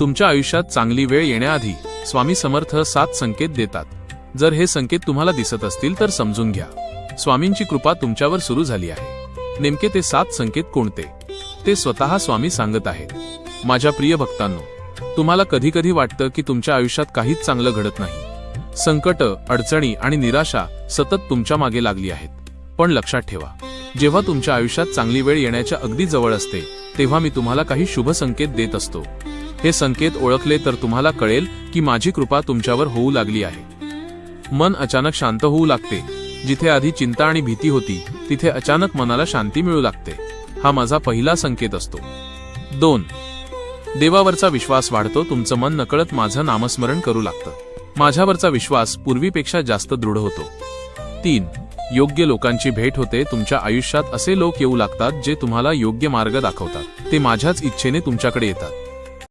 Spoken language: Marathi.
तुमच्या आयुष्यात चांगली वेळ येण्याआधी स्वामी समर्थ 7 संकेत देतात. जर हे संकेत तुम्हाला दिसत असतील तर समजून घ्या, स्वामींची कृपा तुमच्यावर सुरू झाली आहे. नेमके ते 7 संकेत कोणते ते स्वतः स्वामी सांगत आहेत. माझ्या प्रिय भक्तांनो, तुम्हाला कधी कधी वाटतं की तुमच्या आयुष्यात काहीच चांगलं घडत नाही. संकट, अडचणी आणि निराशा सतत तुमच्या मागे लागली आहेत. पण लक्षात ठेवा, जेव्हा तुमच्या आयुष्यात चांगली वेळ येण्याच्या अगदी जवळ असते तेव्हा मी तुम्हाला काही शुभ संकेत देत असतो. हे संकेत ओळखले तर तुम्हाला कळेल की माझी कृपा तुमच्यावर होऊ लागली आहे. मन अचानक शांत होऊ लागते. जिथे आधी चिंता आणि भीती होती तिथे अचानक मनाला शांती मिळू लागते. हा माझा पहिला संकेत असतो. 2. देवावरचा विश्वास वाढतो. तुमचं मन नकळत माझं नामस्मरण करू लागतं. माझ्यावरचा विश्वास पूर्वीपेक्षा जास्त दृढ होतो. 3. योग्य लोकांची भेट होते. तुमच्या आयुष्यात असे लोक येऊ लागतात जे तुम्हाला योग्य मार्ग दाखवतात. ते माझ्याच इच्छेने तुमच्याकडे येतात.